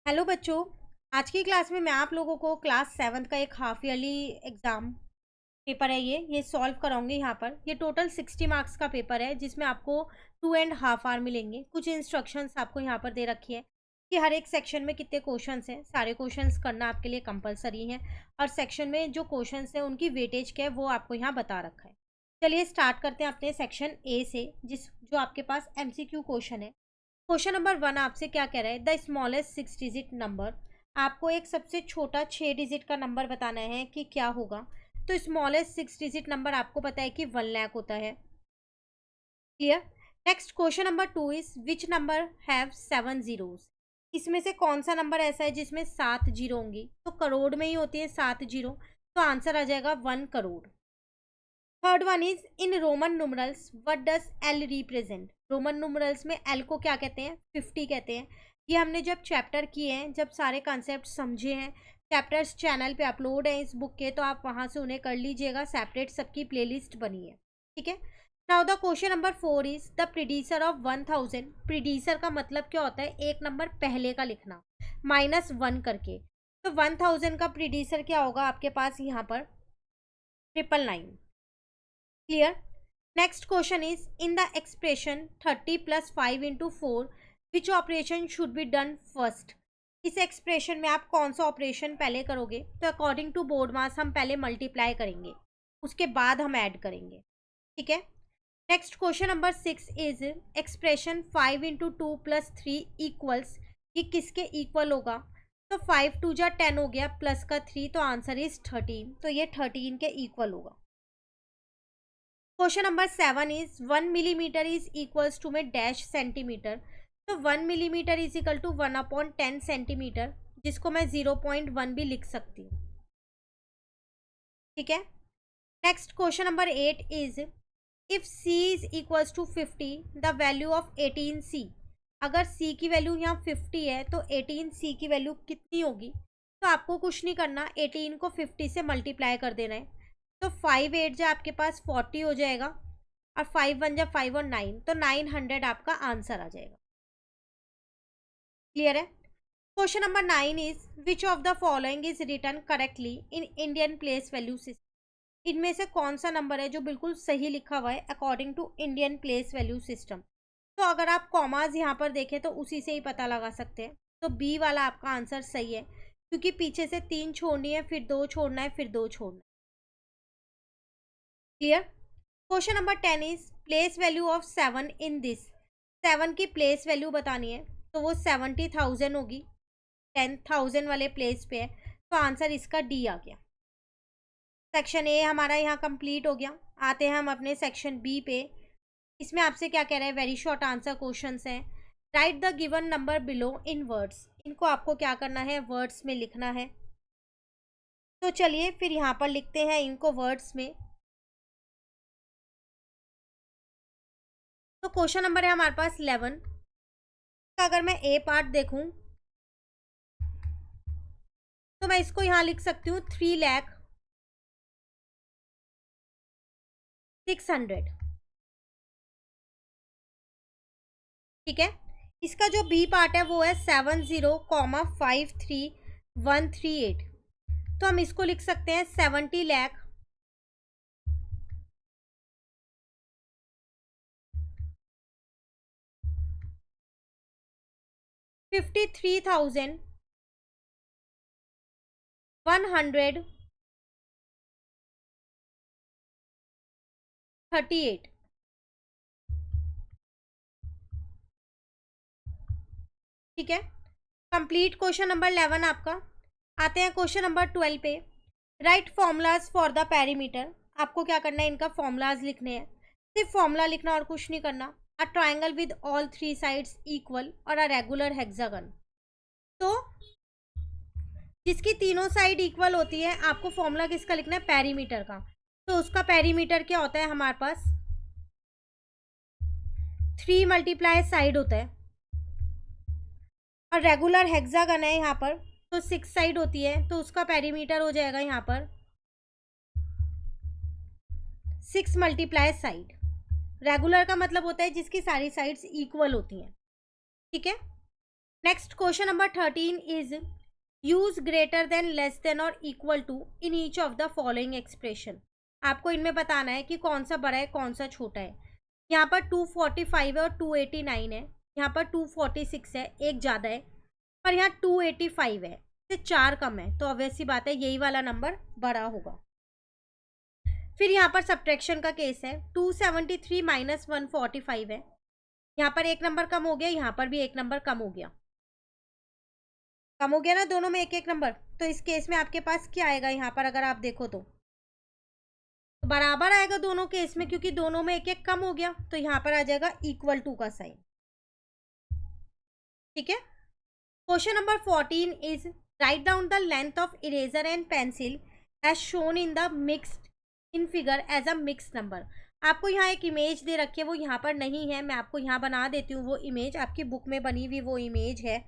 Hello बच्चों। आज की क्लास में मैं आप लोगों को क्लास 7th का एक हाफ ईयरली एग्ज़ाम पेपर है। ये सॉल्व कराऊंगी। यहाँ पर ये टोटल 60 मार्क्स का पेपर है, जिसमें आपको 2.5 आवर मिलेंगे। कुछ इंस्ट्रक्शंस आपको यहाँ पर दे रखी है कि हर एक सेक्शन में कितने क्वेश्चंस हैं। सारे क्वेश्चंस करना आपके लिए कंपलसरी है, और सेक्शन में जो क्वेश्चंस हैं उनकी वेटेज क्या है वो आपको यहाँ बता रखा है। चलिए स्टार्ट करते हैं अपने सेक्शन ए से, जो आपके पास MCQ क्वेश्चन है। क्वेश्चन नंबर 1 आपसे क्या कह रहा है, द स्मॉलेस्ट 6 डिजिट नंबर। आपको एक सबसे छोटा 6 डिजिट का नंबर बताना है कि क्या होगा। तो स्मॉलेस्ट 6 डिजिट नंबर आपको पता है कि 1 लाख होता है। Clear. Next question number 2 is which number have 7 zeros. इसमें से कौन सा नंबर ऐसा है जिसमें 7 जीरो होंगी। तो करोड़ में ही होती है 7 जीरो, तो आंसर आ जाएगा 1 crore. Third one is in Roman numerals what does L represent. Roman numerals में एल को क्या कहते हैं, 50 कहते हैं। ये हमने जब चैप्टर किए हैं, जब सारे कॉन्सेप्ट समझे हैं, चैप्टर्स चैनल पे अपलोड हैं इस बुक के, तो आप वहां से उन्हें कर लीजिएगा। सेपरेट सबकी प्लेलिस्ट बनी है, ठीक है। Now the question number 4 is the predecessor of 1000। Predecessor का मतलब क्या होता है, एक नंबर पहले का लिखना -1 करके। तो 1000 का प्रीडिसर क्या होगा आपके पास यहाँ पर, 999। Clear. Next question is in the expression 30 plus 5 into 4 which operation should be done first। इस एक्सप्रेशन में आप कौन सा ऑपरेशन पहले करोगे। तो अकॉर्डिंग टू बोर्ड मास हम पहले मल्टीप्लाई करेंगे, उसके बाद हम ऐड करेंगे, ठीक है। Next question number 6 is expression 5 into 2 plus 3 equals. ये किसके इक्वल होगा। तो 5 2 जा 10 हो गया, प्लस का 3, तो आंसर इज 13। तो ये 13 के इक्वल होगा। Question number 7 is 1 millimetre is equals to में डैश सेंटीमीटर। तो 1 millimetre is equal to 1/10 centimetre, जिसको मैं 0.1 भी लिख सकती हूँ, ठीक है। Next question number 8 is if c is equals to 50 the value of 18c। अगर c की वैल्यू यहाँ 50 है तो 18c की वैल्यू कितनी होगी। तो आपको कुछ नहीं करना, 18 को 50 से मल्टीप्लाई कर देना है। तो 5 8 जा आपके पास 40 हो जाएगा, और 5 1 जा 5 और 9, तो 900 आपका आंसर आ जाएगा। क्लियर है। Question number 9 is which of the following is return correctly in Indian place value system. इनमें से कौन सा नंबर है जो बिल्कुल सही लिखा हुआ है according to Indian place value system. तो अगर आप कॉमाज यहाँ पर देखें तो उसी से ही पता लगा सकते हैं। तो बी वाला आपका आंसर सही है, क्योंकि पीछे से 3 छोड़नी है, फिर 2 छोड़ना है, फिर 2 छोड़ना है। Clear. Question number 10 is place value of 7 in this. 7 की प्लेस वैल्यू बतानी है, तो वो 70,000 होगी। 10,000 वाले प्लेस पे है, तो आंसर इसका डी आ गया। सेक्शन ए हमारा यहाँ कंप्लीट हो गया। आते हैं हम अपने सेक्शन बी पे। इसमें आपसे क्या कह रहा है, वेरी शॉर्ट आंसर क्वेश्चंस हैं। Right the given number below in words. इनको आपको क्या करना है, वर्ड्स में लिखना है। तो चलिए फिर यहाँ पर लिखते हैं इनको वर्ड्स में। तो क्वेश्चन नंबर है हमारे पास 11 का। अगर मैं ए पार्ट देखूं तो मैं इसको यहाँ लिख सकती हूँ 3,06,000, ठीक है। इसका जो बी पार्ट है वो है 70,53,138। तो हम इसको लिख सकते हैं 70 लाख 53,138, ठीक है। कंप्लीट क्वेश्चन नंबर 11 आपका। आते हैं क्वेश्चन नंबर 12 पे। Right formulas for the perimeter. आपको क्या करना है, इनका फॉर्मूलाज लिखने हैं। सिर्फ फॉर्मूला लिखना और कुछ नहीं करना। A triangle with all 3 sides equal और अ रेगुलर हेक्सागन। तो जिसकी तीनों साइड इक्वल होती है, आपको फॉर्मूला किसका लिखना है, पेरीमीटर का। तो उसका पेरीमीटर क्या होता है हमारे पास, 3 मल्टीप्लाई साइड होता है, और रेगुलर हेक्सागन है यहाँ पर, तो 6 साइड होती है, तो उसका पेरीमीटर हो जाएगा यहाँ पर 6 मल्टीप्लाई साइड। रेगुलर का मतलब होता है जिसकी सारी साइड्स इक्वल होती हैं, ठीक है। Next question number 13 is use greater than less than और equal to in each of the following expression. आपको इनमें बताना है कि कौन सा बड़ा है कौन सा छोटा है। यहाँ पर 245 है और 289 है, यहाँ पर 246 है, एक ज़्यादा है, पर यहाँ 285 है, से 4 कम है, तो ऑब्वियस सी बात है यही वाला नंबर बड़ा होगा। फिर यहाँ पर सब्ट्रैक्शन का केस है, 273 माइनस 145 है, यहाँ पर एक नंबर कम हो गया, यहाँ पर भी एक नंबर कम हो गया, कम हो गया ना दोनों में एक एक नंबर। तो इस केस में आपके पास क्या आएगा, यहाँ पर अगर आप देखो तो बराबर आएगा दोनों केस में, क्योंकि दोनों में एक एक कम हो गया, तो यहाँ पर आ जाएगा इक्वल टू का साइन। ठीक है। Question number 14 is write down the length of eraser and pencil as shown in the mixed in figure as a mix number. आपको यहाँ एक इमेज दे रखी है, वो यहाँ पर नहीं है, मैं आपको यहाँ बना देती हूँ वो इमेज, आपकी बुक में बनी हुई वो इमेज है।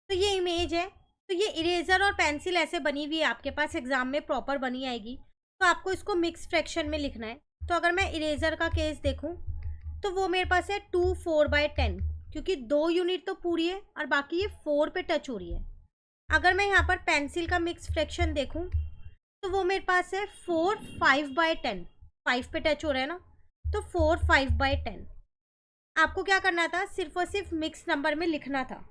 तो ये इमेज है, तो ये इरेजर और पेंसिल ऐसे बनी हुई है आपके पास, एग्जाम में प्रॉपर बनी आएगी, तो आपको इसको मिक्स फ्रैक्शन में लिखना है। तो अगर मैं इरेजर का केस देखूं तो वो मेरे पास है 2 4/10, क्योंकि 2 यूनिट तो पूरी है और बाकी ये 4 पे टच हो रही है। अगर मैं यहाँ पर पेंसिल का मिक्स फ्रैक्शन देखूं तो वो मेरे पास है 4 5/10, 5 पे टच हो रहा है ना, तो 4 5/10। आपको क्या करना था, सिर्फ और सिर्फ मिक्स नंबर में लिखना था।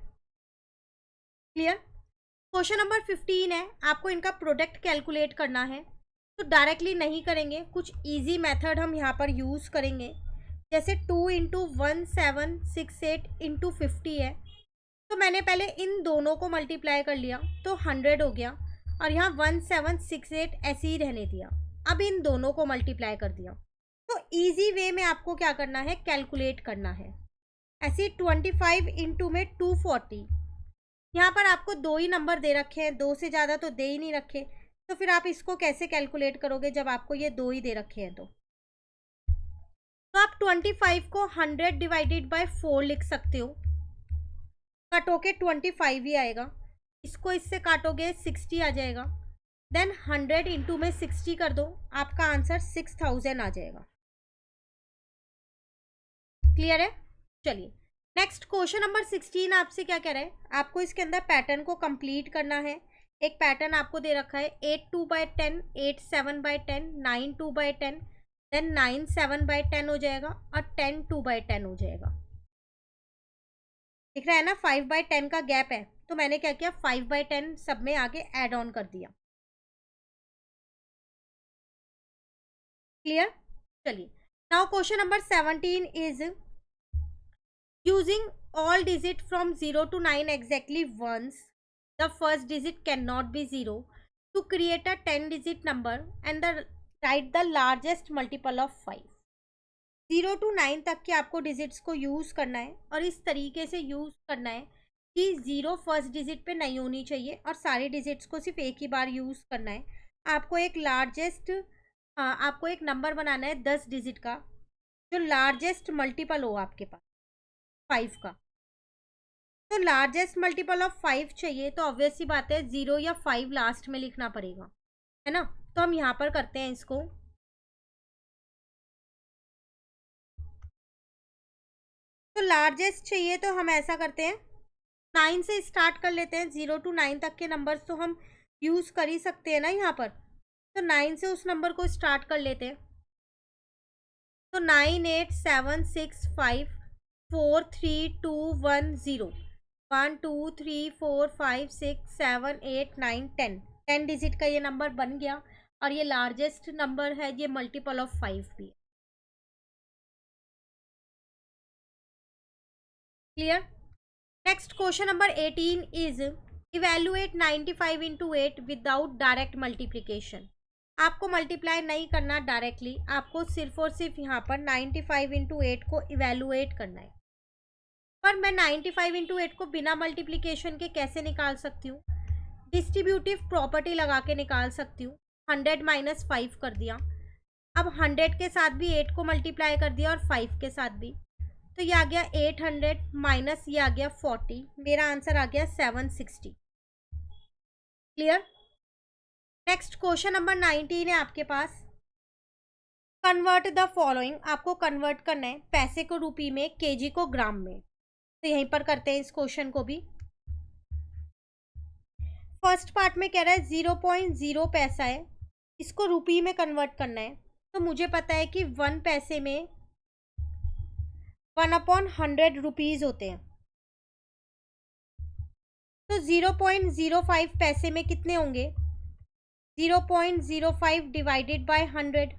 क्लियर। क्वेश्चन नंबर 15 है, आपको इनका प्रोडक्ट कैलकुलेट करना है, तो डायरेक्टली नहीं करेंगे, कुछ इजी मेथड हम यहाँ पर यूज़ करेंगे। जैसे 2 × 1768 × 50 है, तो मैंने पहले इन दोनों को मल्टीप्लाई कर लिया तो 100 हो गया, और यहाँ 1768 ऐसे ही रहने दिया। अब इन दोनों को मल्टीप्लाई कर दिया। तो इजी वे में आपको क्या करना है, कैलकुलेट करना है। ऐसे 25 इंटू में 240, यहाँ पर आपको दो ही नंबर दे रखे हैं, दो से ज़्यादा तो दे ही नहीं रखे, तो फिर आप इसको कैसे कैलकुलेट करोगे जब आपको ये दो ही दे रखे हैं। तो आप 25 को 100 डिवाइडेड बाय 4 लिख सकते हो, काटोगे 25 ही आएगा, इसको इससे काटोगे 60 आ जाएगा, देन 100 इंटू में 60 कर दो, आपका आंसर 6000 आ जाएगा। क्लियर है। चलिए नेक्स्ट क्वेश्चन नंबर 16 आपसे क्या कह रहा है, आपको इसके अंदर पैटर्न को कंप्लीट करना है। एक पैटर्न आपको दे रखा है 8 2/10, 8 7/10, 9 2/10, देन 9 7/10 हो जाएगा, और 10 2/10 हो जाएगा। दिख रहा है ना, 5/10 का गैप है, तो मैंने क्या किया, 5/10 सब में आगे ऐड ऑन कर दिया। क्लियर। चलिए now question number 17 is Using all digit from 0 to 9 exactly once, the first digit cannot be 0. To create a 10 digit number and write the largest multiple of 5. 0 to 9 तक के आपको digits को use करना है और इस तरीके से यूज़ करना है कि 0 फर्स्ट डिजिट पे नहीं होनी चाहिए और सारे डिजिट्स को सिर्फ एक ही बार यूज़ करना है। आपको एक लार्जेस्ट आपको एक नंबर बनाना है 10 डिजिट का, जो लार्जेस्ट मल्टीपल हो आपके पास 5 का। तो लार्जेस्ट मल्टीपल ऑफ 5 चाहिए तो ऑब्वियस सी बात है 0 या 5 लास्ट में लिखना पड़ेगा, है ना। तो हम यहाँ पर करते हैं इसको। तो लार्जेस्ट चाहिए तो हम ऐसा करते हैं 9 से स्टार्ट कर लेते हैं। 0 to 9 तक के नंबर्स तो हम यूज़ कर ही सकते हैं ना यहाँ पर। तो 9 से उस नंबर को स्टार्ट कर लेते हैं। तो 9 8 7 6 5 4 3 2 1 0 1 2 3 4 5 6 7 8 9 10 10 डिजिट का ये नंबर बन गया और ये लार्जेस्ट नंबर है, ये मल्टीपल ऑफ 5 भी है। Clear. Next question number 18 is evaluate 95 into 8 without direct multiplication. आपको मल्टीप्लाई नहीं करना डायरेक्टली, आपको सिर्फ और सिर्फ यहाँ पर 95 इंटू 8 को इवेल्युएट करना है। पर मैं 95 इंटू 8 को बिना मल्टीप्लीकेशन के कैसे निकाल सकती हूँ? डिस्ट्रीब्यूटिव प्रॉपर्टी लगा के निकाल सकती हूँ। 100 माइनस 5 कर दिया, अब 100 के साथ भी 8 को मल्टीप्लाई कर दिया और 5 के साथ भी, तो ये आ गया 800 माइनस ये आ गया 40, मेरा आंसर आ गया 760। क्लियर। नेक्स्ट क्वेश्चन नंबर 19 है आपके पास। कन्वर्ट द फॉलोइंग, आपको कन्वर्ट करना है पैसे को रुपये में, केजी को ग्राम में। तो यहीं पर करते हैं इस क्वेश्चन को भी। फर्स्ट पार्ट में कह रहा है 0.0 पैसा है, इसको रुपये में कन्वर्ट करना है। तो मुझे पता है कि 1 पैसे में 1/100 रुपीज़ होते हैं। तो 0.05 पैसे में कितने होंगे? 0.05 डिवाइडेड बाय 100।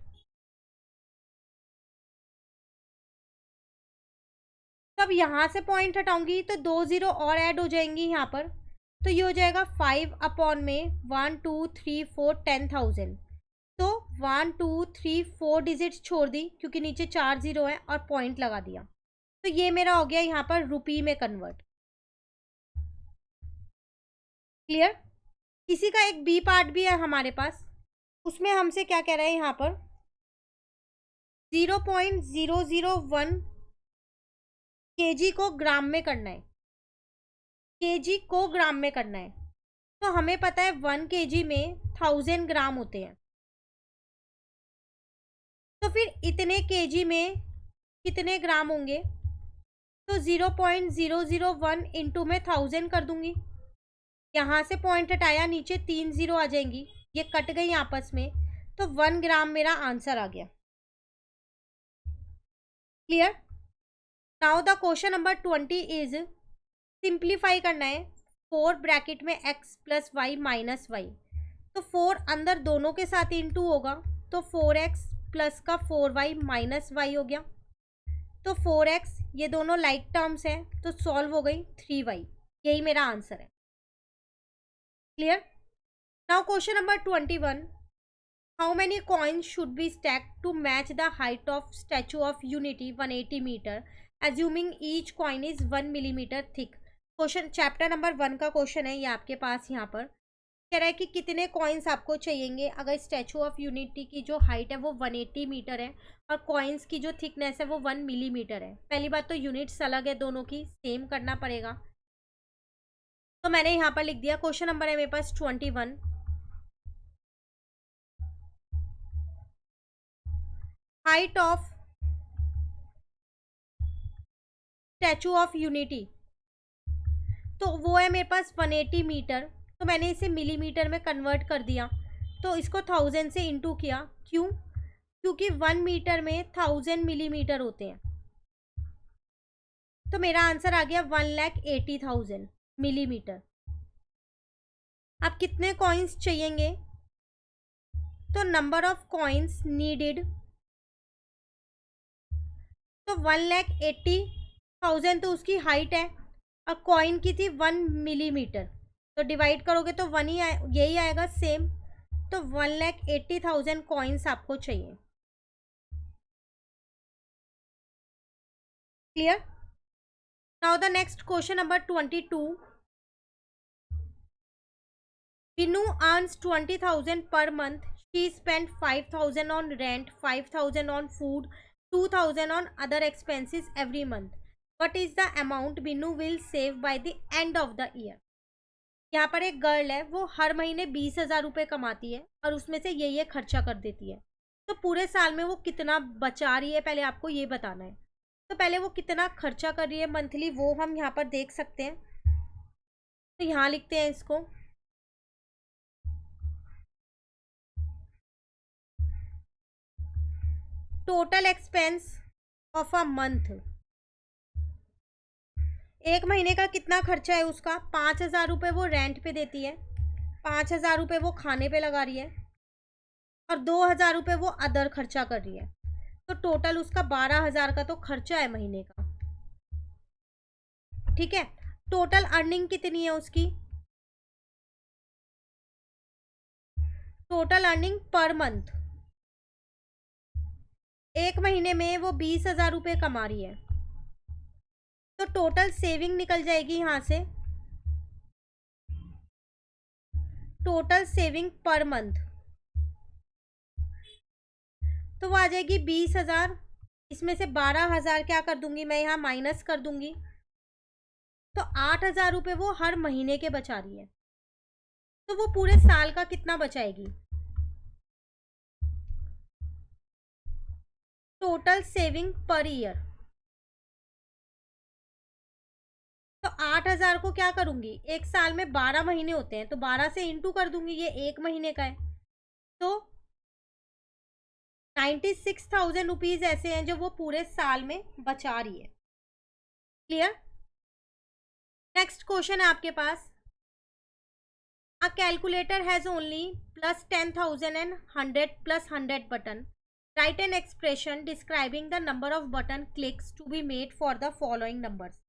तब यहाँ से पॉइंट हटाऊंगी तो 2 0 और ऐड हो जाएंगी यहाँ पर, तो ये हो जाएगा 5 अपॉन में 1 2 3 4 10,000। तो 1 2 3 4 डिजिट्स छोड़ दी क्योंकि नीचे 4 0 है और पॉइंट लगा दिया। तो ये मेरा हो गया यहाँ पर रुपये में कन्वर्ट। क्लियर। इसी का एक बी पार्ट भी है हमारे पास, उसमें हमसे क्या कह रहा है यहाँ पर 0.001 केजी को ग्राम में करना है, केजी को ग्राम में करना है। तो हमें पता है 1 केजी में 1000 ग्राम होते हैं, तो फिर इतने केजी में कितने ग्राम होंगे? तो 0.001 इंटू में 1000 कर दूंगी, यहाँ से पॉइंट हटाया नीचे 3 0 आ जाएंगी, ये कट गई आपस में, तो 1 ग्राम मेरा आंसर आ गया। Clear. Now the question number 20 is simplify करना है 4 ब्रैकेट में x plus Y minus Y. तो 4 अंदर दोनों के साथ इंटू होगा, तो 4x प्लस का 4y माइनस वाई हो गया। तो 4x ये दोनों लाइक टर्म्स हैं तो सॉल्व हो गई 3y, यही मेरा आंसर है। Clear. Now question number 21, how many coins should be stacked to match the height of statue of unity 180 metre assuming each coin is 1 millimetre thick. Question chapter number 1 का question है ये आपके पास। यहाँ पर कह रहा है कि कितने कॉइन्स आपको चाहिएंगे अगर स्टैचू ऑफ यूनिटी की जो हाइट है वो 180 मीटर है और कॉइन्स की जो थिकनेस है वो 1 मिलीमीटर है। पहली बात तो यूनिट्स अलग है, दोनों की सेम करना पड़ेगा, तो मैंने यहाँ पर लिख दिया। क्वेश्चन नंबर है मेरे पास 21, height of statue of unity, तो वो है मेरे पास 180 मीटर, तो मैंने इसे मिलीमीटर में कन्वर्ट कर दिया, तो इसको 1000 से इंटू किया। क्यों? क्योंकि 1 मीटर में 1000 मिलीमीटर होते हैं, तो मेरा आंसर आ गया 1,80,000 मिलीमीटर। अब कितने कॉइन्स चाहिएंगे? तो नंबर ऑफ कॉइन्स नीडेड, तो 1,80,000 1000 तो उसकी हाइट है और कॉइन की थी 1 मिलीमीटर, तो डिवाइड करोगे तो वन ही यही आएगा सेम। तो 1,80,000 कॉइन्स आपको चाहिए। Clear? Now the next question number 22। Binu earns 20,000 per month. She spent 5,000 on rent, 5,000 on food, 2,000 on other expenses every month. What is the amount Binu will save by the end of the year? यहाँ पर एक girl है, वो हर महीने 20,000 रुपये कमाती है और उसमें से ये खर्चा कर देती है। तो पूरे साल में वो कितना बचा रही है, पहले आपको ये बताना है। तो पहले वो कितना खर्चा कर रही है मंथली, वो हम यहाँ पर देख सकते हैं। तो यहाँ लिखते हैं इसको। Total expense of a month, एक महीने का कितना खर्चा है उसका, 5,000 रुपये वो रेंट पे देती है, 5,000 रुपये वो खाने पे लगा रही है और 2,000 रुपये वो अदर खर्चा कर रही है। तो टोटल उसका 12,000 का तो खर्चा है महीने का। ठीक है, टोटल अर्निंग कितनी है उसकी? टोटल अर्निंग पर मंथ, एक महीने में वो 20,000 रुपये कमा रही है, तो टोटल सेविंग निकल जाएगी यहाँ से। टोटल सेविंग पर मंथ तो वो आ जाएगी 20,000। इसमें से 12,000 क्या कर दूंगी मैं, यहाँ माइनस कर दूंगी, तो 8,000 रुपये वो हर महीने के बचा रही है। तो वो पूरे साल का कितना बचाएगी? Total saving per year. तो 8,000 को क्या करूंगी, एक साल में 12 महीने होते हैं, तो 12 से इंटू कर दूंगी, ये एक महीने का है। तो 96,000 रुपीज ऐसे हैं जो वो पूरे साल में बचा रही है। क्लियर? नेक्स्ट क्वेश्चन है आपके पास। A calculator has only plus 10,000 and 100 plus 100 button. Write an expression describing the number of button clicks to be made for the following numbers.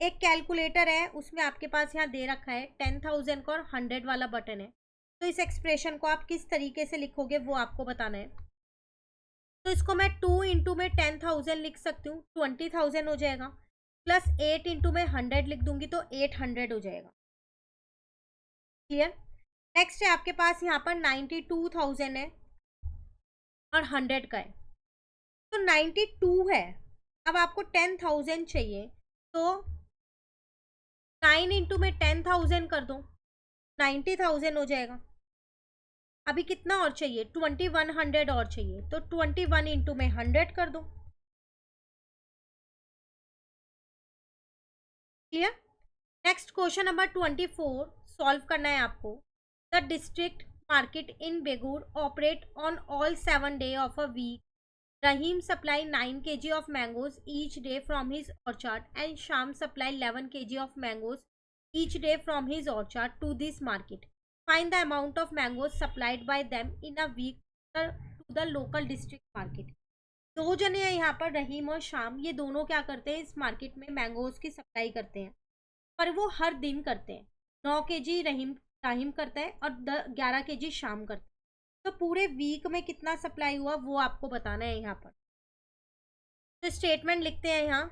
एक कैलकुलेटर है, उसमें आपके पास यहाँ दे रखा है 10,000 का और 100 वाला बटन है। तो इस एक्सप्रेशन को आप किस तरीके से लिखोगे वो आपको बताना है। तो इसको मैं 2 इंटू में 10,000 लिख सकती हूँ, 20,000 हो जाएगा, प्लस 8 इंटू में 100 लिख दूंगी तो 800 हो जाएगा। क्लियर? नेक्स्ट है आपके पास यहाँ पर 92,000 है और 100 का है, तो 92 है। अब आपको 10,000 चाहिए, तो 9 इंटू में 10,000 कर दो, 90,000 हो जाएगा। अभी कितना और चाहिए, 2100 और चाहिए, तो 21 इंटू में 100 कर दो। Clear? Next question number 24 solve करना है आपको। The district market in Begur operate on all 7 day of a week. Rahim supply 9 kg of mangoes each day from his orchard and Sham supply 11 kg of mangoes each day from his orchard to this market. Find the amount of mangoes supplied by them in a week to the local district market. दो जने हैं यहाँ पर, रहीम और शाम, ये दोनों क्या करते हैं, इस मार्केट में मैंगोज की सप्लाई करते हैं, पर वो हर दिन करते हैं। 9 kg राहिम करता है और 11 kg शाम करता है। तो पूरे वीक में कितना सप्लाई हुआ वो आपको बताना है यहाँ पर। तो स्टेटमेंट लिखते हैं यहाँ।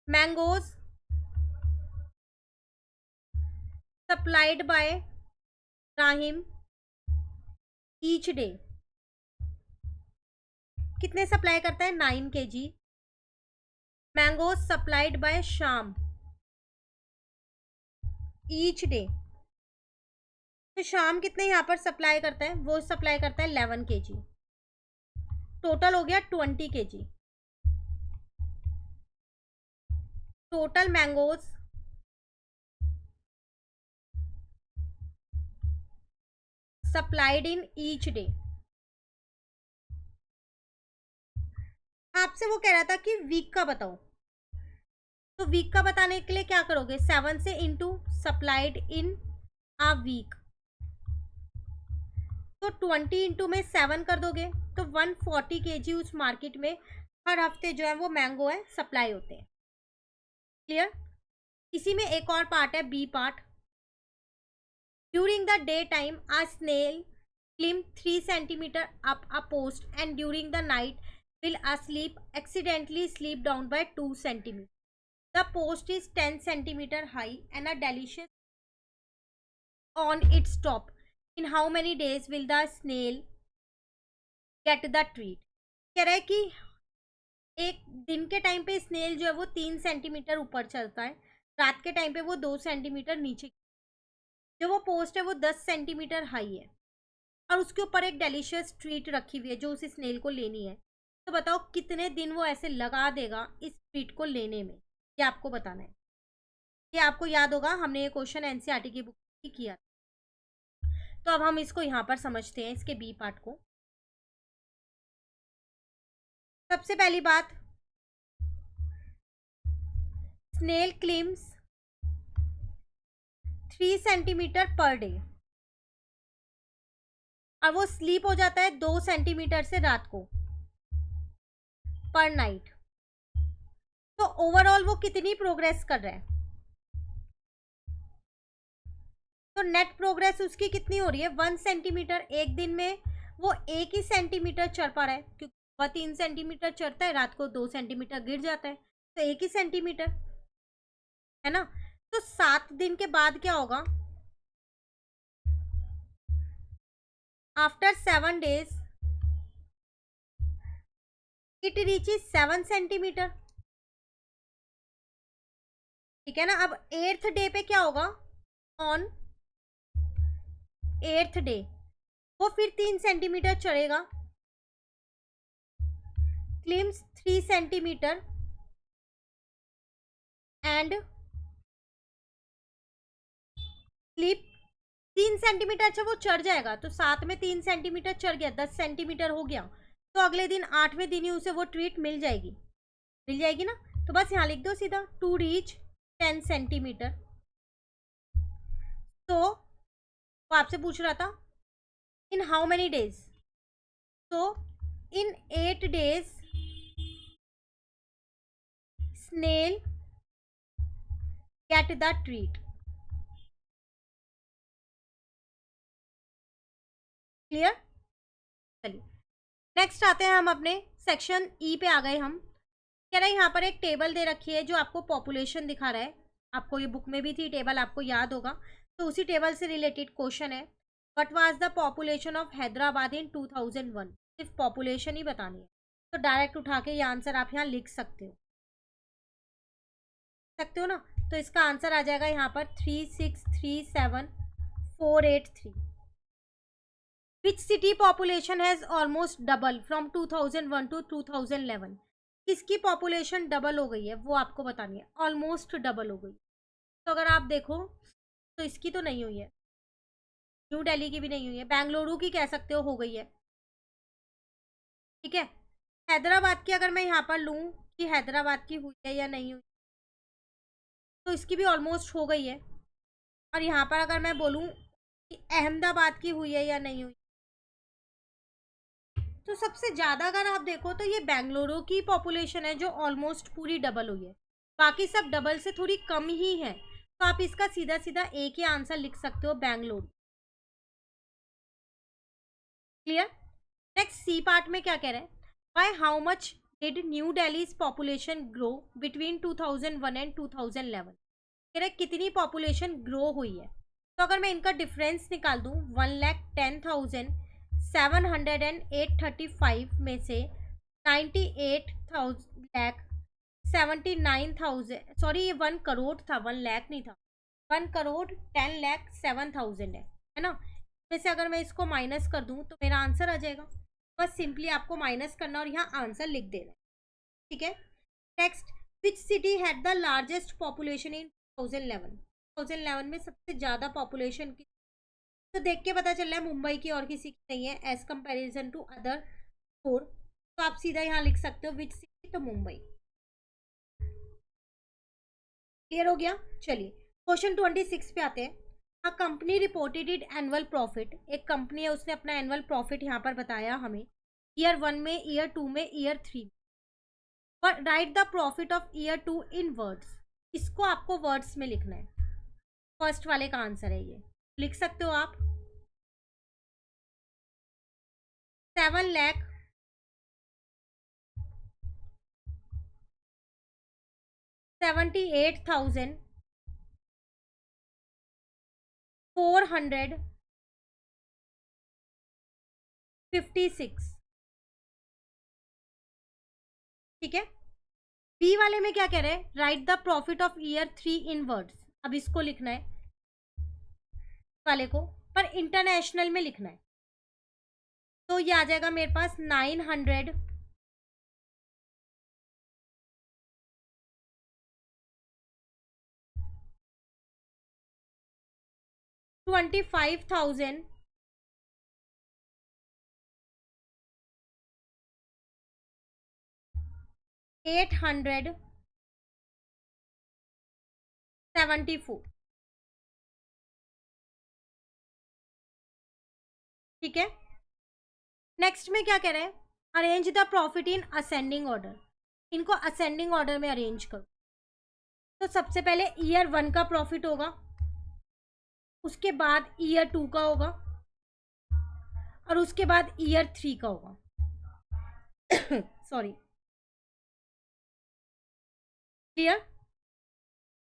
Mangoes supplied by Rahim each day, कितने सप्लाई करता है, 9 kg। मैंगोज सप्लाइड बाय शाम ईच डे, तो शाम कितने यहाँ पर सप्लाई करता है, वो सप्लाई करता है 11 kg। टोटल हो गया 20 kg। Total mangoes supplied in each day. आपसे वो कह रहा था कि वीक का बताओ, तो वीक का बताने के लिए क्या करोगे, 7 से into supplied in a week, तो 20 इंटू में 7 कर दोगे तो 140 kg उस मार्केट में हर हफ्ते जो है वो मैंगो है सप्लाई होते हैं। क्लियर। इसी में एक और पार्ट है, B part. During the day time a snail climb 3 centimeter up a post and during the night will asleep accidentally sleep down by 2 centimeter. The post is 10 centimeter high and a delicious on its top. In how many days will the snail get the treat? कह रहा है कि एक दिन के time पे snail जो है वो 3 सेंटीमीटर ऊपर चलता है, रात के टाइम पे वो 2 सेंटीमीटर नीचे। जो वो पोस्ट है वो 10 सेंटीमीटर हाई है और उसके ऊपर एक डेलिशियस ट्रीट रखी हुई है जो उस स्नेल को लेनी है। तो बताओ कितने दिन वो ऐसे लगा देगा इस ट्रीट को लेने में, ये आपको बताना है। ये आपको याद होगा, हमने ये क्वेश्चन एनसीईआरटी की बुक में किया था। तो अब हम इसको यहाँ पर समझते हैं, इसके बी पार्ट को। सबसे पहली बात, snail climbs 3 centimetre per day और वो स्लीप हो जाता है 2 सेंटीमीटर से रात को पर नाइट। तो ओवरऑल वो कितनी प्रोग्रेस कर रहा है? तो नेट प्रोग्रेस उसकी कितनी हो रही है? 1 सेंटीमीटर। एक दिन में वो 1 ही सेंटीमीटर चढ़ पा रहा है क्योंकि वह 3 सेंटीमीटर चढ़ता है, रात को 2 सेंटीमीटर गिर जाता है, तो 1 ही सेंटीमीटर है ना। तो 7 दिन के बाद क्या होगा? After 7 days it reaches 7 centimetre. ठीक है ना। अब 8th डे पे क्या होगा? ऑन 8th डे वो फिर 3 सेंटीमीटर चढ़ेगा, claims 3 centimetre and sleep 3 centimetre. अच्छा वो चढ़ जाएगा तो 7 में 3 सेंटीमीटर चढ़ गया, 10 सेंटीमीटर हो गया। तो अगले दिन 8वें दिन ही उसे वो ट्रीट मिल जाएगी, मिल जाएगी ना। तो बस यहाँ लिख दो सीधा, टू रीच 10 सेंटीमीटर। तो वो आपसे पूछ रहा था इन हाउ मेनी डेज। तो in 8 days snail get the treat. Clear. चलिए नेक्स्ट आते हैं हम अपने सेक्शन ई पे आ गए हम। कह रहा है यहाँ पर एक टेबल दे रखी है जो आपको पॉपुलेशन दिखा रहा है। आपको ये बुक में भी थी टेबल, आपको याद होगा। तो उसी टेबल से रिलेटेड क्वेश्चन है, what was the population of Hyderabad in 2001। सिर्फ पॉपुलेशन ही बतानी है। तो डायरेक्ट उठा के ये आंसर आप यहाँ लिख सकते हो ना। तो इसका आंसर आ जाएगा यहाँ पर 3637483। Which city population has almost double from 2001 to 2011। किसकी पॉपुलेशन डबल हो गई है वो आपको बतानी है, ऑलमोस्ट डबल हो गई। तो अगर आप देखो तो इसकी तो नहीं हुई है, न्यू दिल्ली की भी नहीं हुई है, बेंगलुरु की कह सकते हो गई है। ठीक है। हैदराबाद की अगर मैं यहाँ पर लूँ कि हैदराबाद की हुई है या नहीं हुई, तो इसकी भी ऑलमोस्ट हो गई है। और यहाँ पर अगर मैं बोलूँ कि अहमदाबाद की हुई है या नहीं हुई, तो सबसे ज़्यादा अगर आप देखो तो ये बेंगलुरु की पॉपुलेशन है जो ऑलमोस्ट पूरी डबल हुई है। बाकी सब डबल से थोड़ी कम ही है। तो आप इसका सीधा सीधा एक ही आंसर लिख सकते हो, Bengaluru. Clear. Next C part में क्या कह रहे हैं, by how much did new Delhi's population grow between 2001 and 2011। कह रहे कितनी पॉपुलेशन ग्रो हुई है। तो अगर मैं इनका डिफरेंस निकाल दूं, 1,10,708.35 में से 98,79,000, सॉरी ये 1 करोड़ था, 1 लाख नहीं था, 1,10,07,000 है ना। में से अगर मैं इसको माइनस कर दूं तो मेरा आंसर आ जाएगा। बस सिंपली आपको माइनस करना और यहाँ आंसर लिख देना। ठीक है। Next, which city had the largest population in 2011 में सबसे ज़्यादा पॉपुलेशन की। तो देख के पता चल रहा है मुंबई की और किसी की नहीं है एज कंपैरिजन टू अदर 4। तो आप सीधा यहाँ लिख सकते हो विच सिटी, तो मुंबई। क्लियर हो गया। चलिए क्वेश्चन 26 पे आते हैं। A company reported it annual profit, एक कंपनी है उसने अपना एनुअल प्रॉफिट यहाँ पर बताया हमें, ईयर 1 में, ईयर 2 में, ईयर 3 में। पर right the profit of year 2 in words, इसको आपको वर्ड्स में लिखना है। फर्स्ट वाले का आंसर है ये, लिख सकते हो आप। 7,78,456, ठीक है। बी वाले में क्या कह रहे हैं, right the profit of year 3 in words, अब इसको लिखना है वाले को, पर इंटरनेशनल में लिखना है। तो ये आ जाएगा मेरे पास 900 25,000 874, ठीक है। नेक्स्ट में क्या कह रहे हैं, arrange the profit in ascending order, इनको असेंडिंग ऑर्डर में अरेंज करो। तो सबसे पहले ईयर 1 का प्रॉफिट होगा, उसके बाद ईयर 2 का होगा, और उसके बाद ईयर 3 का होगा। Sorry, clear.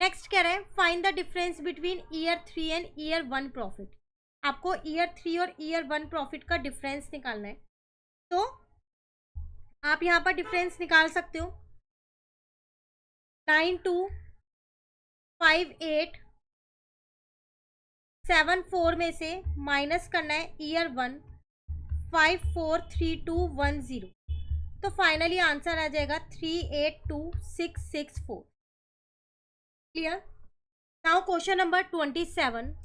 नेक्स्ट कह रहे हैं find the difference between year 3 and year 1 profit, आपको ईयर 3 और ईयर 1 प्रॉफिट का डिफरेंस निकालना है। तो आप यहाँ पर डिफरेंस निकाल सकते हो, 925874 में से माइनस करना है ईयर 1 543210, तो फाइनली आंसर आ जाएगा 382664। Clear. Now question number 27,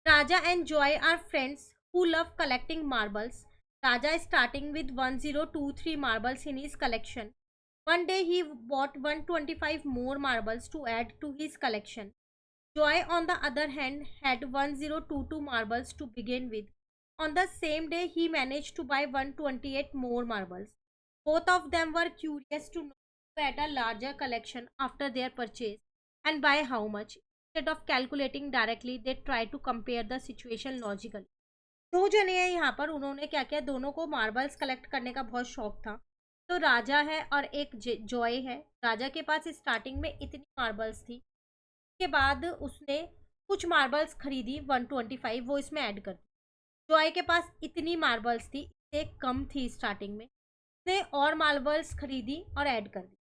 Raja and Joy are friends who love collecting marbles. Raja is starting with 1023 marbles in his collection. One day he bought 125 more marbles to add to his collection. Joy, on the other hand, had 1022 marbles to begin with. On the same day, he managed to buy 128 more marbles. Both of them were curious to know who had a larger collection after their purchase and by how much. Instead of calculating directly, they try to compare the situation logically. दो जने हैं यहाँ पर, उन्होंने क्या किया, दोनों को मार्बल्स कलेक्ट करने का बहुत शौक था। तो राजा है और एक जॉय है। राजा के पास स्टार्टिंग में इतनी मार्बल्स थी, उसके बाद उसने कुछ मार्बल्स खरीदी 125, वो इसमें ऐड कर दी। जॉय के पास इतनी मार्बल्स थी, इससे कम थी स्टार्टिंग में, उसने और मार्बल्स खरीदी और ऐड कर दी,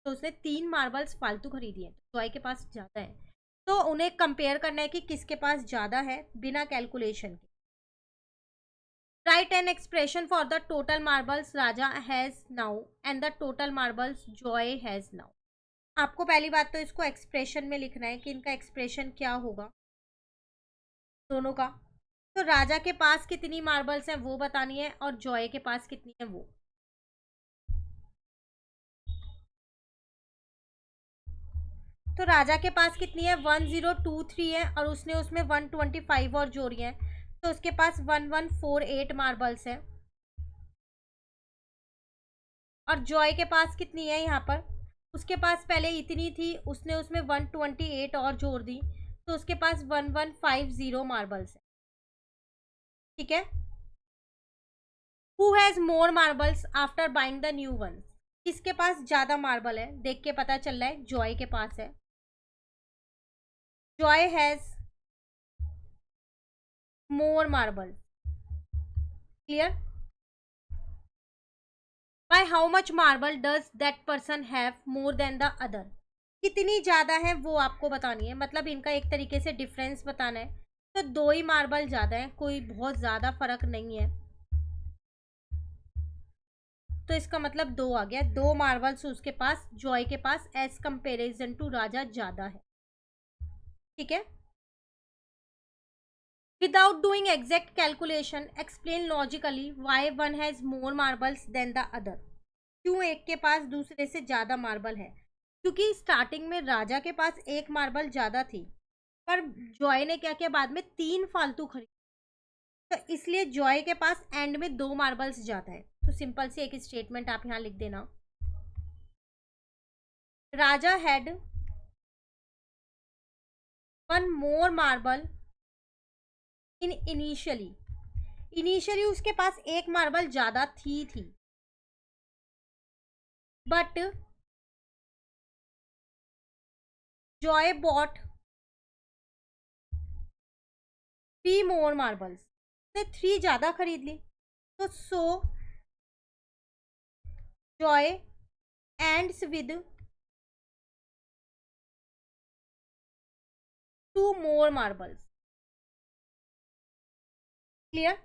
तो उसने 3 मार्बल्स फालतू खरीदी है, जॉय के पास ज़्यादा है। तो उन्हें कंपेयर करना है कि किसके पास ज़्यादा है बिना कैलकुलेशन के। Right an expression for the total marbles Raja has now and the total marbles Joy has now. आपको पहली बात तो इसको एक्सप्रेशन में लिखना है कि इनका एक्सप्रेशन क्या होगा दोनों का। तो राजा के पास कितनी मार्बल्स हैं वो बतानी है, और जॉय के पास कितनी है वो। तो राजा के पास कितनी है, 1023 है, और उसने उसमें 125 और जोड़ी है, तो उसके पास 1148 मार्बल्स है। और जॉय के पास कितनी है यहाँ पर, उसके पास पहले इतनी थी, उसने उसमें 128 और जोड़ दी, तो उसके पास 1150 मार्बल्स है, ठीक है। Who has more marbles after buying the new ones, किसके पास ज़्यादा मार्बल है, देख के पता चल रहा है जॉय के पास है। Joy has more marbles, clear. Bye how much marble does that person have more than the other, कितनी ज़्यादा है वो आपको बतानी है, मतलब इनका एक तरीके से डिफरेंस बताना है। तो 2 ही मार्बल ज़्यादा है, कोई बहुत ज़्यादा फर्क नहीं है, तो इसका मतलब 2 आ गया। 2 मार्बल्स उसके पास, जॉय के पास, एज कंपेरिजन टू राजा ज़्यादा है, ठीक है। Without doing exact calculation, explain logically why one has more marbles than the other. क्यों एक के पास दूसरे से ज़्यादा मार्बल है, क्योंकि स्टार्टिंग में राजा के पास एक मार्बल ज़्यादा थी, पर जॉय ने क्या किया, बाद में 3 फालतू खरीद, तो इसलिए जॉय के पास एंड में 2 मार्बल्स जाता है। तो सिंपल सी एक स्टेटमेंट आप यहाँ लिख देना, Raja had 1 more marble in initially उसके पास 1 मार्बल ज्यादा थी, but Joy bought 3 more marbles, उसने 3 ज्यादा खरीद ली। तो so Joy ends with 2 more marbles. Clear?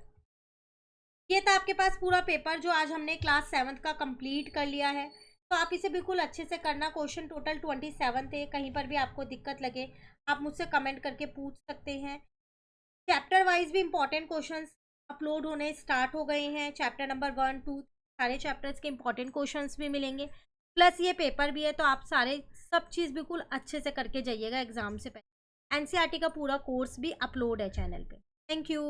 ये था आपके पास पूरा पेपर जो आज हमने क्लास 7th का कंप्लीट कर लिया है। तो आप इसे बिल्कुल अच्छे से करना। क्वेश्चन टोटल 27 थे। कहीं पर भी आपको दिक्कत लगे आप मुझसे कमेंट करके पूछ सकते हैं। चैप्टर वाइज भी इंपॉर्टेंट क्वेश्चंस अपलोड होने स्टार्ट हो गए हैं। चैप्टर नंबर 1, 2 सारे चैप्टर्स के इंपॉर्टेंट क्वेश्चंस भी मिलेंगे, प्लस ये पेपर भी है। तो आप सारे सब चीज़ बिल्कुल अच्छे से करके जाइएगा एग्जाम से पहले। एनसीईआरटी का पूरा कोर्स भी अपलोड है चैनल पे। Thank you.